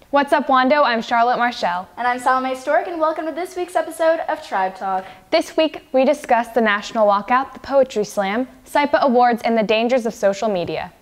What's up, Wando? I'm Charlotte Marshall. And I'm Salome Stork, and welcome to this week's episode of Tribe Talk. This week, we discuss the National Walkout, the Poetry Slam, SIPA Awards, and the dangers of social media.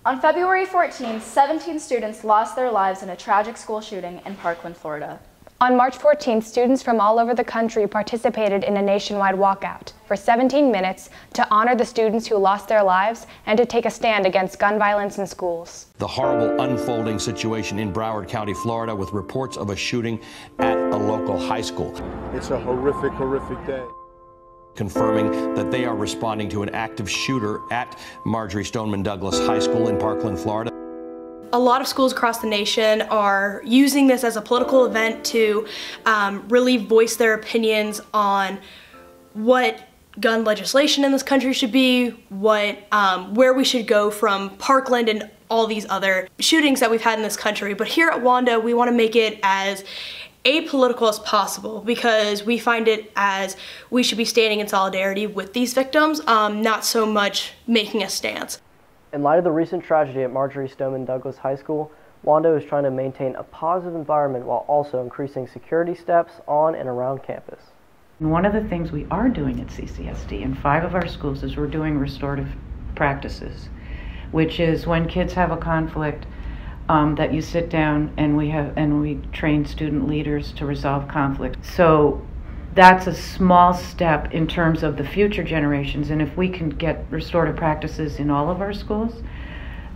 On February 14th, 17 students lost their lives in a tragic school shooting in Parkland, Florida. On March 14th, students from all over the country participated in a nationwide walkout for 17 minutes to honor the students who lost their lives and to take a stand against gun violence in schools. The horrible unfolding situation in Broward County, Florida, with reports of a shooting at a local high school. It's a horrific, horrific day. Confirming that they are responding to an active shooter at Marjory Stoneman Douglas High School in Parkland, Florida. A lot of schools across the nation are using this as a political event to really voice their opinions on what gun legislation in this country should be, where we should go from Parkland and all these other shootings that we've had in this country. But here at Wando, we want to make it as apolitical as possible because we find it as we should be standing in solidarity with these victims, not so much making a stance. In light of the recent tragedy at Marjory Stoneman Douglas High School, Wando is trying to maintain a positive environment while also increasing security steps on and around campus. And one of the things we are doing at CCSD in 5 of our schools is we're doing restorative practices, which is when kids have a conflict, that you sit down and we train student leaders to resolve conflict. So that's a small step in terms of the future generations, and if we can get restorative practices in all of our schools,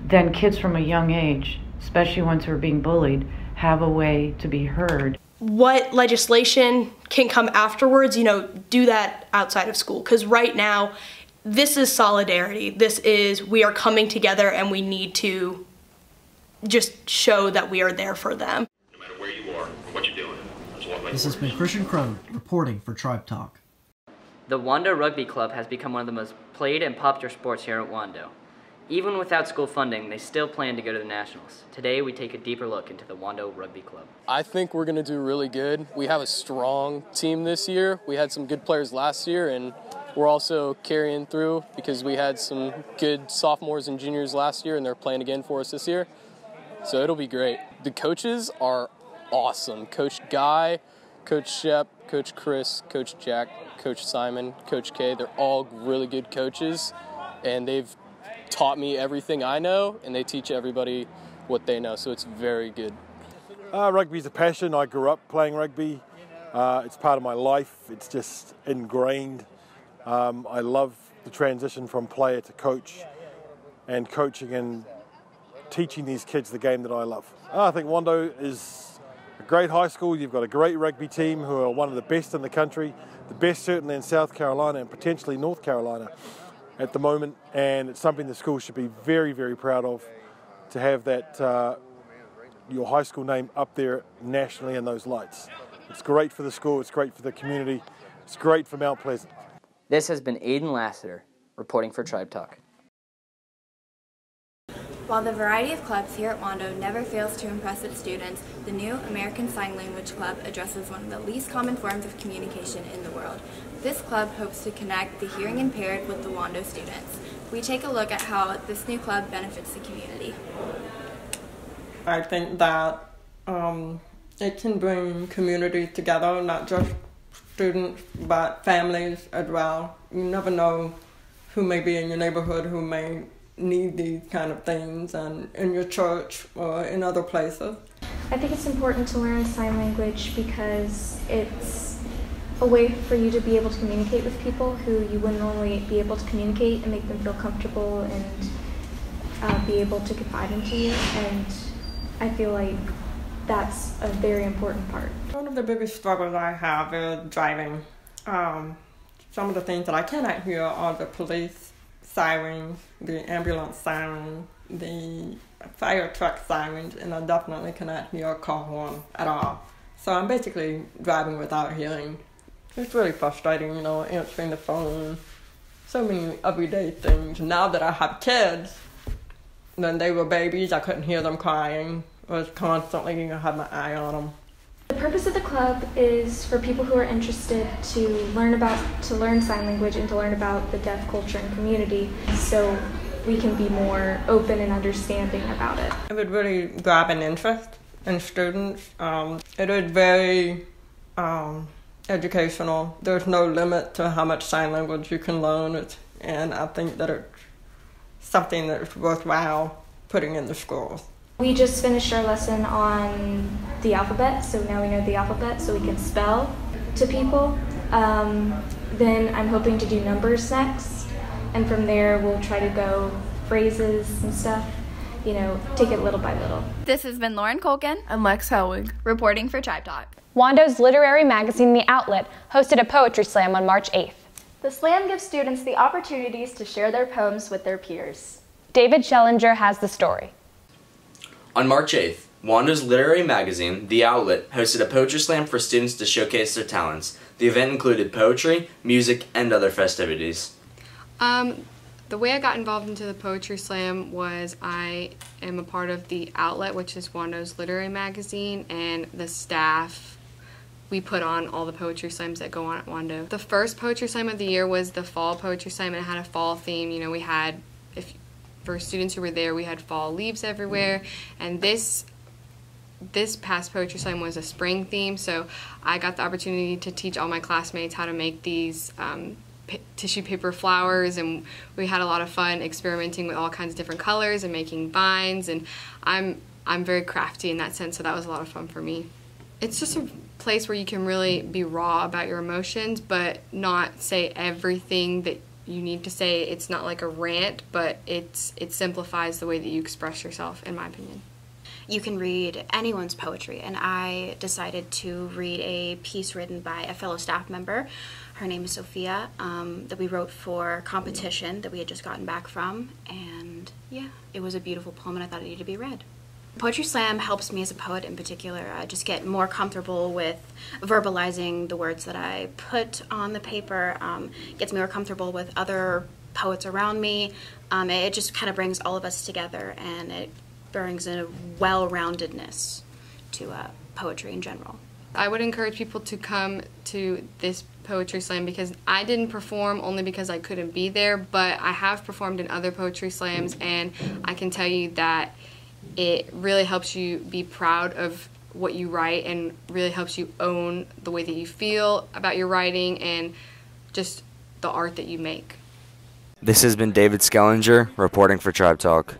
then kids from a young age, especially ones who are being bullied, have a way to be heard. What legislation can come afterwards, do that outside of school, because right now this is solidarity. This is, we are coming together and we need to just show that we are there for them. No matter where you are or what you're doing. This has been Christian Crone reporting for Tribe Talk. The Wando Rugby Club has become one of the most played and popular sports here at Wando. Even without school funding, they still plan to go to the Nationals. Today, we take a deeper look into the Wando Rugby Club. I think we're going to do really good. We have a strong team this year. We had some good players last year, and we're also carrying through because we had some good sophomores and juniors last year, and they're playing again for us this year. So it'll be great. The coaches are awesome. Coach Guy, Coach Shep, Coach Chris, Coach Jack, Coach Simon, Coach K, they're all really good coaches, and they've taught me everything I know, and they teach everybody what they know, so it's very good. Rugby's a passion. I grew up playing rugby. It's part of my life. It's just ingrained. I love the transition from player to coach, and coaching and teaching these kids the game that I love. I think Wando is a great high school. You've got a great rugby team who are one of the best in the country, the best certainly in South Carolina and potentially North Carolina at the moment, and it's something the school should be very, very proud of, to have that your high school name up there nationally in those lights. It's great for the school, it's great for the community, it's great for Mount Pleasant. This has been Aiden Lassiter reporting for Tribe Talk. While the variety of clubs here at Wando never fails to impress its students, the new American Sign Language Club addresses one of the least common forms of communication in the world. This club hopes to connect the hearing impaired with the Wando students. We take a look at how this new club benefits the community. I think that it can bring communities together, not just students, but families as well. You never know who may be in your neighborhood who may need these kind of things, and in your church or in other places. I think it's important to learn sign language because it's a way for you to be able to communicate with people who you wouldn't normally be able to communicate and make them feel comfortable and be able to confide into you, and I feel like that's a very important part. One of the biggest struggles I have is driving. Some of the things that I cannot hear are the police sirens, the ambulance sirens, the fire truck sirens, and I definitely cannot hear a car horn at all. So I'm basically driving without hearing. It's really frustrating, you know, answering the phone, so many everyday things. Now that I have kids, when they were babies, I couldn't hear them crying. I was constantly, I had my eye on them. The purpose of the club is for people who are interested to learn sign language and to learn about the deaf culture and community, so we can be more open and understanding about it. It would really grab an interest in students. It is very educational. There's no limit to how much sign language you can learn, and I think that it's something that's worthwhile putting in the schools. We just finished our lesson on the alphabet, so now we know the alphabet so we can spell to people. Then I'm hoping to do numbers next, and from there we'll try to go phrases and stuff, you know, take it little by little. This has been Lauren Colkin and Lex Helwig reporting for Tribe Talk. Wando's literary magazine, The Outlet, hosted a poetry slam on March 8th. The slam gives students the opportunities to share their poems with their peers. David Schellinger has the story. On March 8th, Wando's literary magazine, The Outlet, hosted a poetry slam for students to showcase their talents. The event included poetry, music, and other festivities. The way I got involved into the poetry slam was I am a part of The Outlet, which is Wando's literary magazine, and the staff, we put on all the poetry slams that go on at Wando. The first poetry slam of the year was the fall poetry slam, and it had a fall theme. You know, we had, for students who were there, we had fall leaves everywhere, and this past poetry slam was a spring theme, so I got the opportunity to teach all my classmates how to make these tissue paper flowers, and we had a lot of fun experimenting with all kinds of different colors and making vines, and I'm very crafty in that sense, so that was a lot of fun for me. It's just a place where you can really be raw about your emotions, but not say everything that you need to say. It's not like a rant, but it simplifies the way that you express yourself, in my opinion. You can read anyone's poetry, and I decided to read a piece written by a fellow staff member. Her name is Sophia, that we wrote for competition that we had just gotten back from, and yeah, it was a beautiful poem and I thought it needed to be read. Poetry Slam helps me as a poet in particular just get more comfortable with verbalizing the words that I put on the paper, gets me more comfortable with other poets around me. It just kind of brings all of us together, and it brings a well-roundedness to poetry in general. I would encourage people to come to this poetry slam because I didn't perform only because I couldn't be there, but I have performed in other poetry slams, and I can tell you that it really helps you be proud of what you write and really helps you own the way that you feel about your writing and just the art that you make. This has been David Schellinger reporting for Tribe Talk.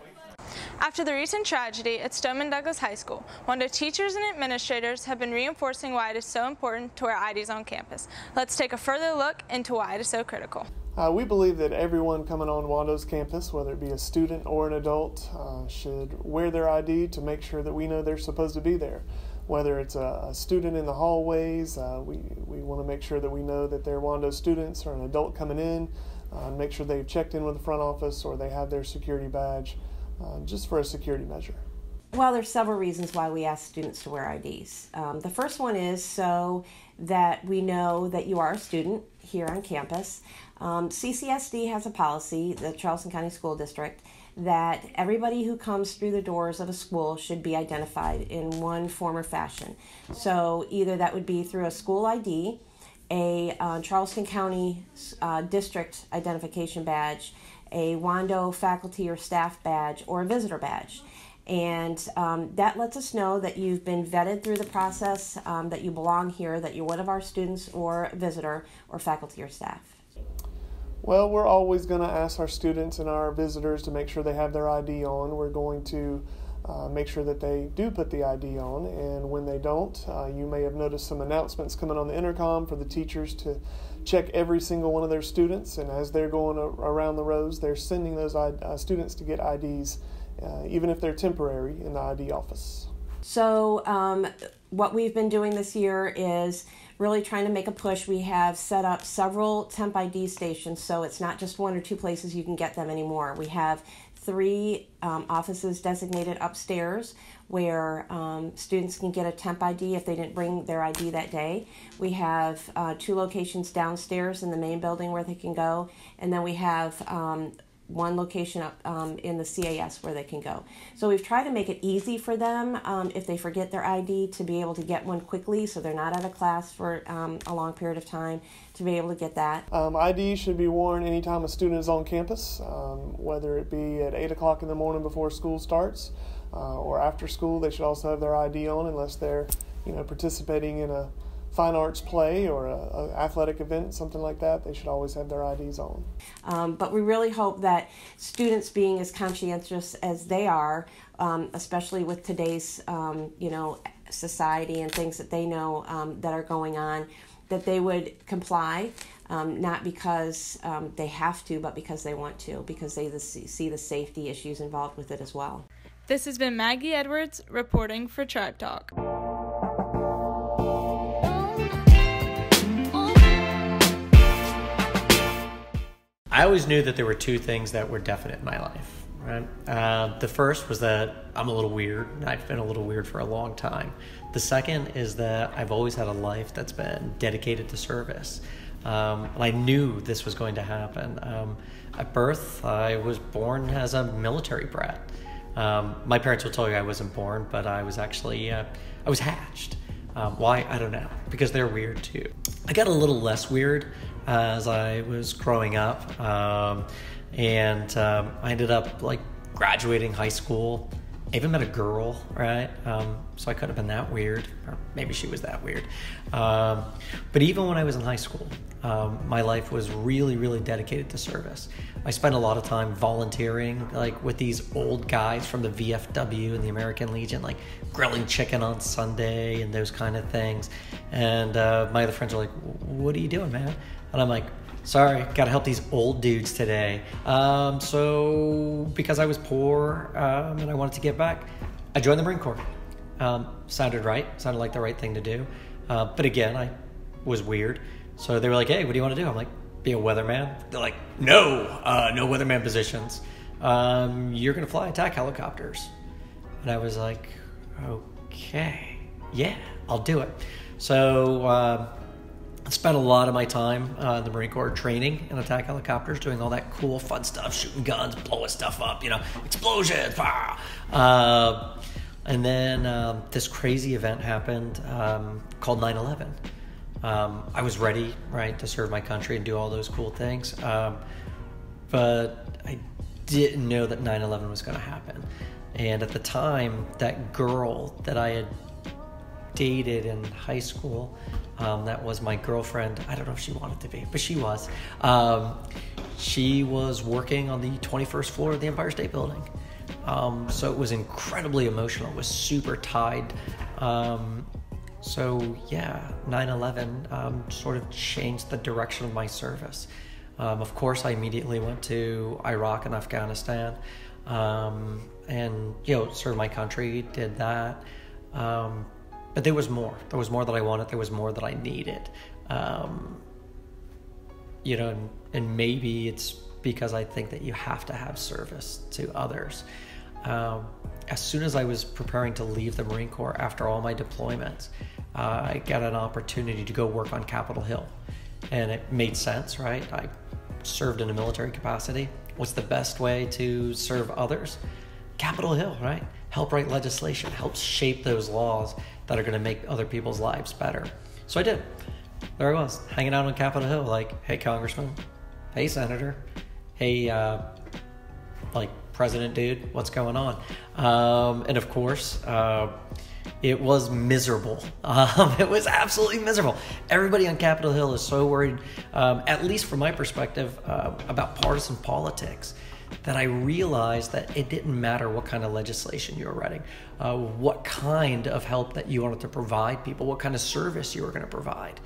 After the recent tragedy at Stoneman Douglas High School, Wando teachers and administrators have been reinforcing why it is so important to wear IDs on campus. Let's take a further look into why it is so critical. We believe that everyone coming on Wando's campus, whether it be a student or an adult, should wear their ID to make sure that we know they're supposed to be there. Whether it's a student in the hallways, we want to make sure that we know that they're Wando students, or an adult coming in, make sure they've checked in with the front office or they have their security badge, just for a security measure. Well, there's several reasons why we ask students to wear IDs. The first one is so that we know that you are a student here on campus. CCSD has a policy, the Charleston County School District, that everybody who comes through the doors of a school should be identified in one form or fashion. So either that would be through a school ID, a Charleston County District identification badge, a Wando faculty or staff badge, or a visitor badge. And that lets us know that you've been vetted through the process, that you belong here, that you're one of our students or a visitor or faculty or staff. Well, we're always going to ask our students and our visitors to make sure they have their ID on. We're going to make sure that they do put the ID on, and when they don't, you may have noticed some announcements coming on the intercom for the teachers to check every single one of their students, and as they're going around the rows, they're sending those students to get IDs, even if they're temporary, in the ID office. So what we've been doing this year is really trying to make a push. We have set up several temp ID stations, so it's not just one or two places you can get them anymore. We have 3 offices designated upstairs where students can get a temp ID if they didn't bring their ID that day. We have 2 locations downstairs in the main building where they can go, and then we have 1 location up in the CAS where they can go. So we've tried to make it easy for them if they forget their ID to be able to get one quickly, so they're not out of class for a long period of time, to be able to get that. ID should be worn anytime a student is on campus, whether it be at 8 o'clock in the morning before school starts or after school. They should also have their ID on unless they're participating in a fine arts play or an athletic event, something like that. They should always have their IDs on. But we really hope that students, being as conscientious as they are, especially with today's society and things that they know that are going on, that they would comply, not because they have to, but because they want to, because they see the safety issues involved with it as well. This has been Maggie Edwards reporting for Tribe Talk. I always knew that there were 2 things that were definite in my life, right? The first was that I'm a little weird. I've been a little weird for a long time. The second is that I've always had a life that's been dedicated to service. And I knew this was going to happen. At birth, I was born as a military brat. My parents will tell you I wasn't born, but I was actually, I was hatched. Why? I don't know. Because they're weird too. I got a little less weird as I was growing up, and I ended up graduating high school. I even met a girl, right? So I could have been that weird, or maybe she was that weird. But even when I was in high school, my life was really, really dedicated to service. I spent a lot of time volunteering, with these old guys from the VFW and the American Legion, grilling chicken on Sunday and those kind of things. And my other friends were like, "What are you doing, man?" And I'm like, "Sorry, gotta help these old dudes today." So because I was poor and I wanted to give back, I joined the Marine Corps. Sounded right, sounded like the right thing to do. But again, I was weird. So they were like, "Hey, what do you want to do?" I'm like, "Be a weatherman." They're like, no weatherman positions. You're gonna fly attack helicopters. And I was like, okay, yeah, I'll do it. So I spent a lot of my time in the Marine Corps training in attack helicopters, doing all that cool, fun stuff, shooting guns, blowing stuff up, explosions. And then this crazy event happened called 9/11. I was ready, right, to serve my country and do all those cool things. But I didn't know that 9/11 was going to happen. And at the time, that girl that I had dated in high school, that was my girlfriend. I don't know if she wanted to be, but she was. She was working on the 21st floor of the Empire State Building. So it was incredibly emotional. It was super tied. So yeah, 9/11 sort of changed the direction of my service. Of course, I immediately went to Iraq and Afghanistan, and served my country, did that. But there was more. There was more that I wanted. There was more that I needed. And maybe it's because I think that you have to have service to others. As soon as I was preparing to leave the Marine Corps after all my deployments, I got an opportunity to go work on Capitol Hill. And it made sense, right? I served in a military capacity. What's the best way to serve others? Capitol Hill, right? Help write legislation, help shape those laws that are going to make other people's lives better. So I did. There I was, hanging out on Capitol Hill, like, hey, Congressman, hey, Senator, hey, President dude, what's going on? And of course, it was miserable. It was absolutely miserable. Everybody on Capitol Hill is so worried, at least from my perspective, about partisan politics, that I realized that it didn't matter what kind of legislation you were writing, what kind of help that you wanted to provide people, what kind of service you were going to provide.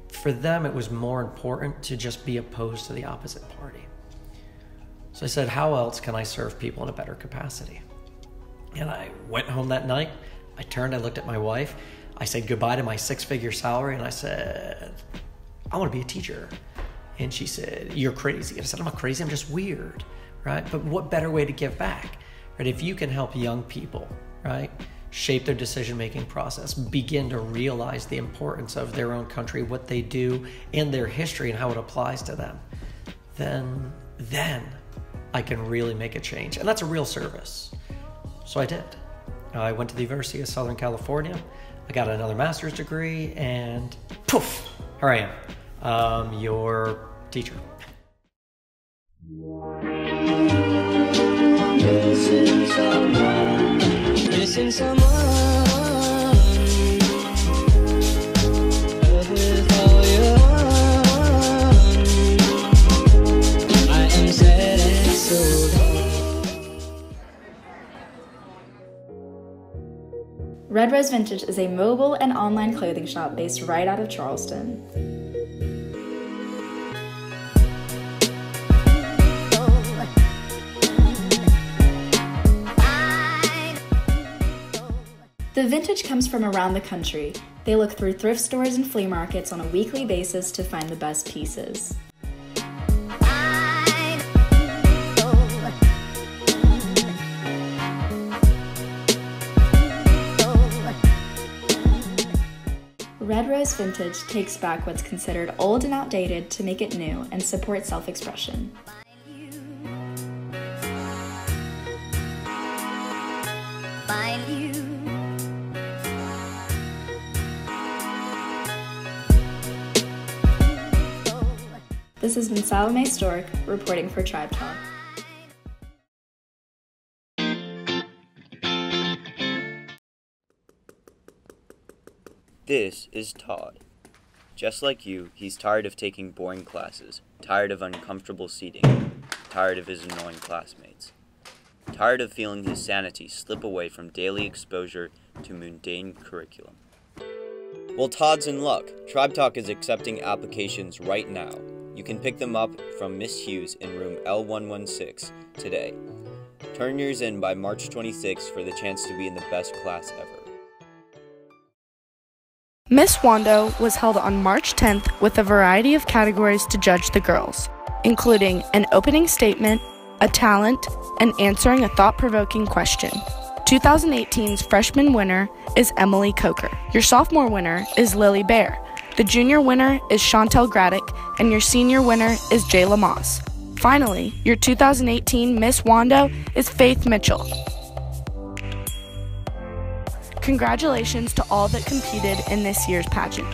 For them, it was more important to just be opposed to the opposite party. So I said, how else can I serve people in a better capacity? And I went home that night. I turned, I looked at my wife. I said goodbye to my 6-figure salary, and I said, I want to be a teacher. And she said, you're crazy. And I said, I'm not crazy, I'm just weird. right? But what better way to give back, right? If you can help young people, right, shape their decision-making process, begin to realize the importance of their own country, what they do, and their history and how it applies to them, then I can really make a change. And that's a real service. So I did. I went to the University of Southern California. I got another master's degree, and poof, here I am, your teacher. Missing someone. With all your I am sad and so Red Rose Vintage is a mobile and online clothing shop based right out of Charleston. The vintage comes from around the country. They look through thrift stores and flea markets on a weekly basis to find the best pieces. Red Rose Vintage takes back what's considered old and outdated to make it new and support self-expression. This has been Salome Stork reporting for Tribe Talk. This is Todd. Just like you, he's tired of taking boring classes, tired of uncomfortable seating, tired of his annoying classmates, tired of feeling his sanity slip away from daily exposure to mundane curriculum. Well, Todd's in luck. Tribe Talk is accepting applications right now. You can pick them up from Miss Hughes in room L116 today. Turn yours in by March 26 for the chance to be in the best class ever. Miss Wando was held on March 10th with a variety of categories to judge the girls, including an opening statement, a talent, and answering a thought-provoking question. 2018's freshman winner is Emily Coker. Your sophomore winner is Lily Bear. The junior winner is Chantel Graddick, and your senior winner is Jayla Moss. Finally, your 2018 Miss Wando is Faith Mitchell. Congratulations to all that competed in this year's pageant.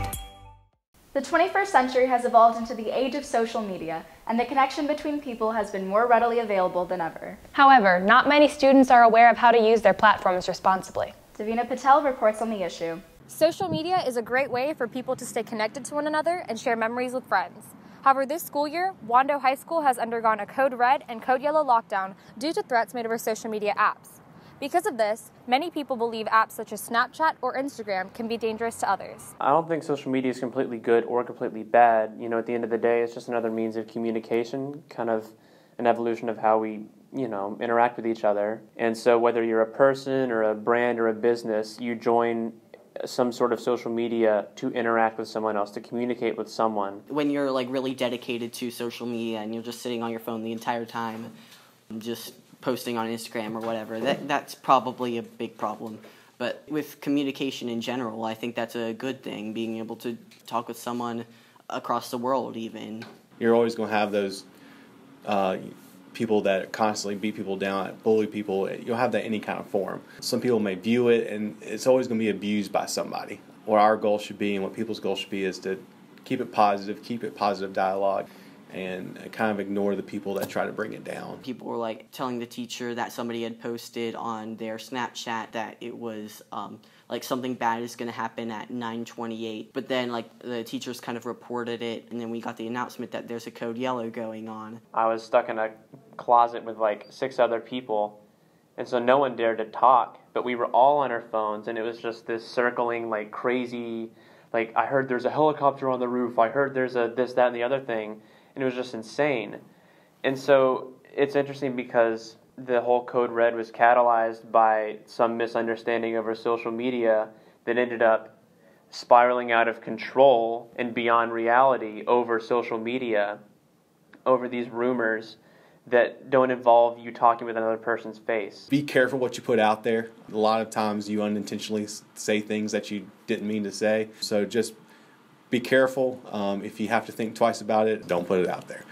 The 21st century has evolved into the age of social media, and the connection between people has been more readily available than ever. However, not many students are aware of how to use their platforms responsibly. Davina Patel reports on the issue. Social media is a great way for people to stay connected to one another and share memories with friends. However, this school year, Wando High School has undergone a Code Red and Code Yellow lockdown due to threats made over social media apps. Because of this, many people believe apps such as Snapchat or Instagram can be dangerous to others. I don't think social media is completely good or completely bad. You know, at the end of the day, it's just another means of communication, kind of an evolution of how we, interact with each other. And so whether you're a person or a brand or a business, you join some sort of social media to interact with someone else, to communicate with someone. When you're really dedicated to social media and you're just sitting on your phone the entire time, just posting on Instagram or whatever, that's probably a big problem. But with communication in general, I think that's a good thing, being able to talk with someone across the world even. You're always going to have those people that constantly beat people down, bully people. You'll have that in any kind of form. Some people may view it, and it's always going to be abused by somebody. What our goal should be and what people's goal should be is to keep it positive dialogue, and kind of ignore the people that try to bring it down. People were telling the teacher that somebody had posted on their Snapchat that it was something bad is going to happen at 9:28. But then the teachers kind of reported it, and then we got the announcement that there's a Code Yellow going on. I was stuck in a closet with 6 other people, and so no one dared to talk, but we were all on our phones, and it was just this circling crazy, I heard there's a helicopter on the roof, I heard there's a this, that, and the other thing. And it was just insane. And so it's interesting because the whole Code Red was catalyzed by some misunderstanding over social media that ended up spiraling out of control and beyond reality over social media, over these rumors that don't involve you talking with another person's face. Be careful what you put out there. A lot of times you unintentionally say things that you didn't mean to say. So just be careful. If you have to think twice about it, don't put it out there.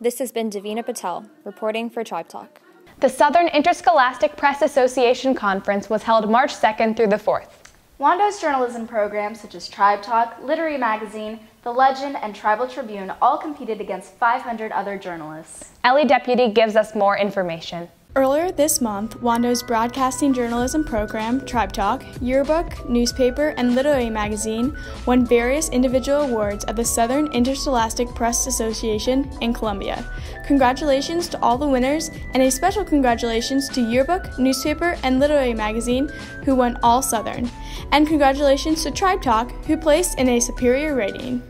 This has been Davina Patel, reporting for Tribe Talk. The Southern Interscholastic Press Association Conference was held March 2nd through the 4th. Wando's journalism programs such as Tribe Talk, Literary Magazine, The Legend, and Tribal Tribune all competed against 500 other journalists. Ellie Deputy gives us more information. Earlier this month, Wando's broadcasting journalism program, Tribe Talk, yearbook, newspaper, and literary magazine won various individual awards at the Southern Interscholastic Press Association in Columbia. Congratulations to all the winners, and a special congratulations to yearbook, newspaper, and literary magazine, who won all Southern. And congratulations to Tribe Talk, who placed in a superior rating.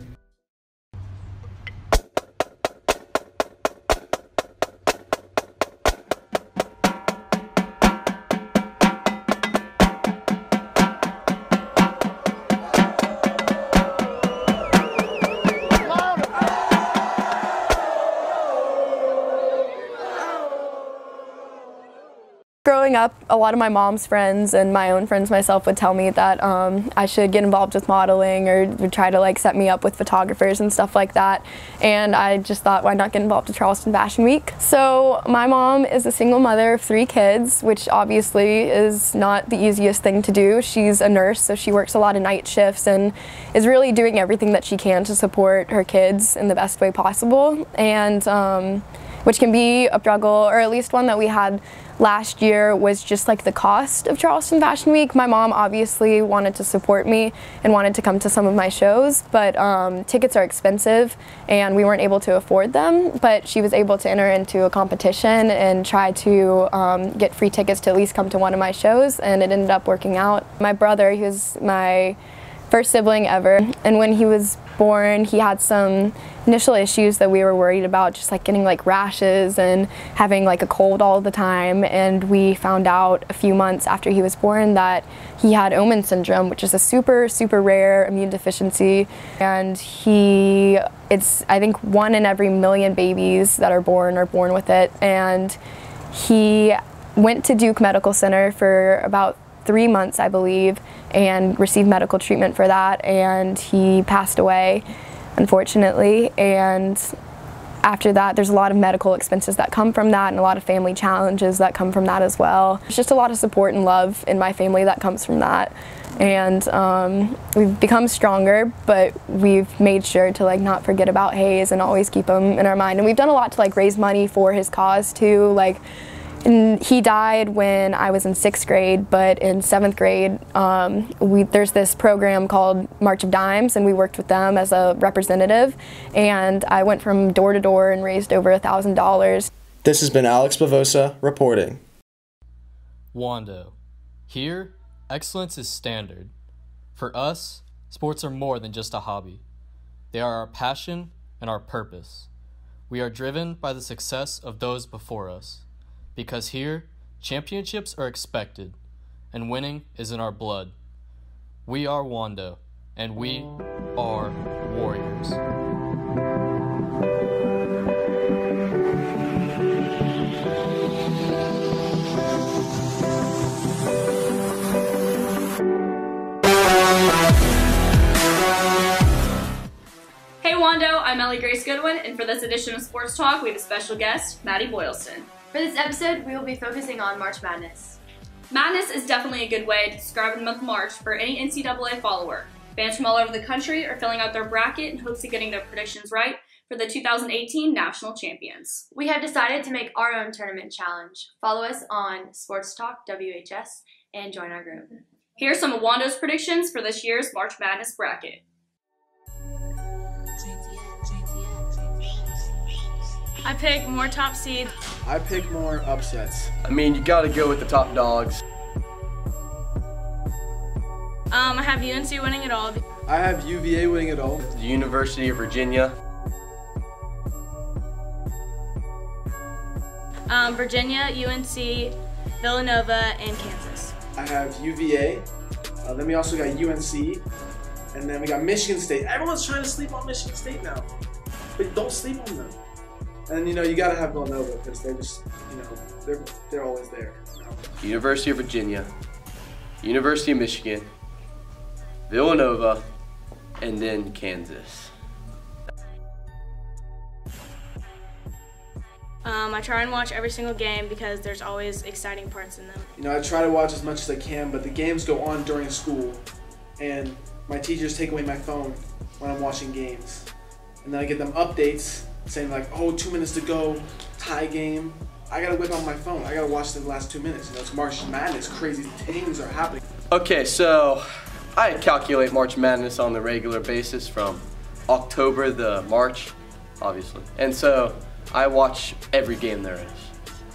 Growing up, a lot of my mom's friends and my own friends myself would tell me that I should get involved with modeling, or would try to like set me up with photographers and stuff like that. And I just thought, why not get involved with Charleston Fashion Week? So my mom is a single mother of 3 kids, which obviously is not the easiest thing to do. She's a nurse, so she works a lot of night shifts and is really doing everything that she can to support her kids in the best way possible. And which can be a struggle, or at least one that we had last year, was just like the cost of Charleston Fashion Week. My mom obviously wanted to support me and wanted to come to some of my shows, but tickets are expensive and we weren't able to afford them. But she was able to enter into a competition and try to get free tickets to at least come to one of my shows, and it ended up working out. My brother, he was my first sibling ever, and when he was born, he had some initial issues that we were worried about, just like getting like rashes and having like a cold all the time. And we found out a few months after he was born that he had Omenn syndrome, which is a super rare immune deficiency. And it's I think 1 in every 1,000,000 babies that are born with it. And he went to Duke Medical Center for about 3 months, I believe, and received medical treatment for that, and he passed away, unfortunately. And after that, there's a lot of medical expenses that come from that, and a lot of family challenges that come from that as well. There's just a lot of support and love in my family that comes from that. And we've become stronger, but we've made sure to like not forget about Hayes and always keep him in our mind. And we've done a lot to like raise money for his cause too. And he died when I was in 6th grade, but in 7th grade, there's this program called March of Dimes, and we worked with them as a representative. And I went from door to door and raised over $1,000. This has been Alex Bavosa reporting. Wando. Here, excellence is standard. For us, sports are more than just a hobby. They are our passion and our purpose. We are driven by the success of those before us. Because here, championships are expected, and winning is in our blood. We are Wando, and we are warriors. Hey Wando, I'm Ellie Grace Goodwin, and for this edition of Sports Talk, we have a special guest, Maddie Boylston. For this episode, we will be focusing on March Madness. Madness is definitely a good way to describe the month of March for any NCAA follower. Fans from all over the country are filling out their bracket in hopes of getting their predictions right for the 2018 national champions. We have decided to make our own tournament challenge. Follow us on Sports Talk WHS and join our group. Here are some of Wando's predictions for this year's March Madness bracket. I pick more top seeds. I pick more upsets. I mean, you gotta go with the top dogs. I have UNC winning it all. I have UVA winning it all. The University of Virginia. Virginia, UNC, Villanova, and Kansas. I have UVA. Then we also got UNC. And then we got Michigan State. Everyone's trying to sleep on Michigan State now. But don't sleep on them. And you know, you gotta have Villanova because they're just, you know, they're always there. You know? University of Virginia, University of Michigan, Villanova, and then Kansas. I try and watch every single game because there's always exciting parts in them. You know, I try to watch as much as I can, but the games go on during school, and my teachers take away my phone when I'm watching games. And then I get them updates saying like, oh, 2 minutes to go, tie game. I gotta whip out my phone. I gotta watch the last 2 minutes. You know, it's March Madness, crazy things are happening. Okay, so I calculate March Madness on the regular basis from October to March, obviously. And so I watch every game there is.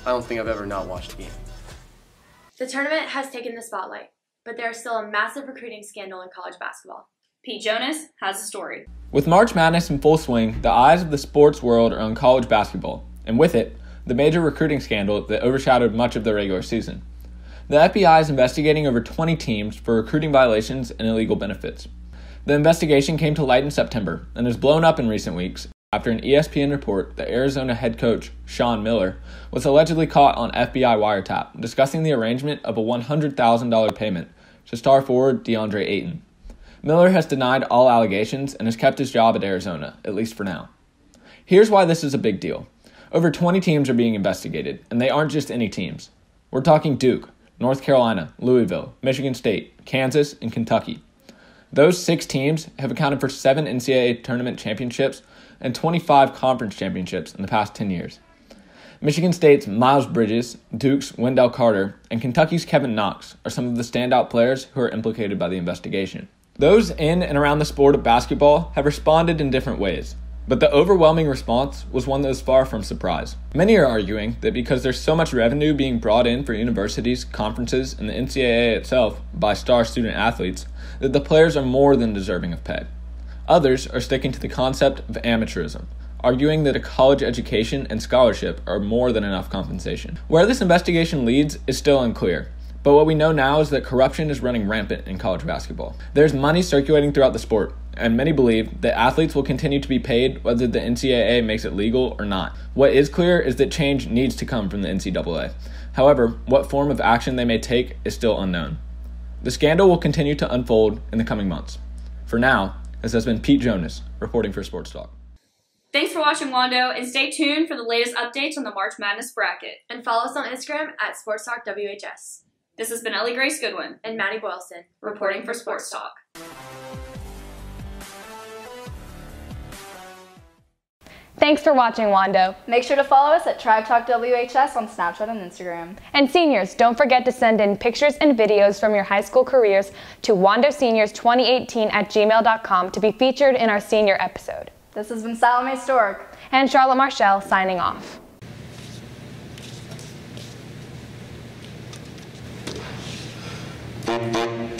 I don't think I've ever not watched a game. The tournament has taken the spotlight, but there is still a massive recruiting scandal in college basketball. Pete Jonas has a story. With March Madness in full swing, the eyes of the sports world are on college basketball, and with it, the major recruiting scandal that overshadowed much of the regular season. The FBI is investigating over 20 teams for recruiting violations and illegal benefits. The investigation came to light in September and has blown up in recent weeks after an ESPN report that Arizona head coach Sean Miller was allegedly caught on FBI wiretap discussing the arrangement of a $100,000 payment to star forward DeAndre Ayton. Miller has denied all allegations and has kept his job at Arizona, at least for now. Here's why this is a big deal. Over 20 teams are being investigated, and they aren't just any teams. We're talking Duke, North Carolina, Louisville, Michigan State, Kansas, and Kentucky. Those 6 teams have accounted for 7 NCAA tournament championships and 25 conference championships in the past 10 years. Michigan State's Miles Bridges, Duke's Wendell Carter, and Kentucky's Kevin Knox are some of the standout players who are implicated by the investigation. Those in and around the sport of basketball have responded in different ways, but the overwhelming response was one that was far from surprise. Many are arguing that because there's so much revenue being brought in for universities, conferences, and the NCAA itself by star student athletes, that the players are more than deserving of pay. Others are sticking to the concept of amateurism, arguing that a college education and scholarship are more than enough compensation. Where this investigation leads is still unclear, but what we know now is that corruption is running rampant in college basketball. There's money circulating throughout the sport, and many believe that athletes will continue to be paid whether the NCAA makes it legal or not. What is clear is that change needs to come from the NCAA. However, what form of action they may take is still unknown. The scandal will continue to unfold in the coming months. For now, this has been Pete Jonas, reporting for Sports Talk. Thanks for watching, Wando, and stay tuned for the latest updates on the March Madness bracket. And follow us on Instagram at Sports Talk WHS. This has been Ellie Grace Goodwin and Maddie Boylston, reporting for Sports Talk. Thanks for watching, Wando. Make sure to follow us at Tribe Talk WHS on Snapchat and Instagram. And seniors, don't forget to send in pictures and videos from your high school careers to wandoseniors2018@gmail.com to be featured in our senior episode. This has been Salome Stork and Charlotte Marshall signing off. Thank you.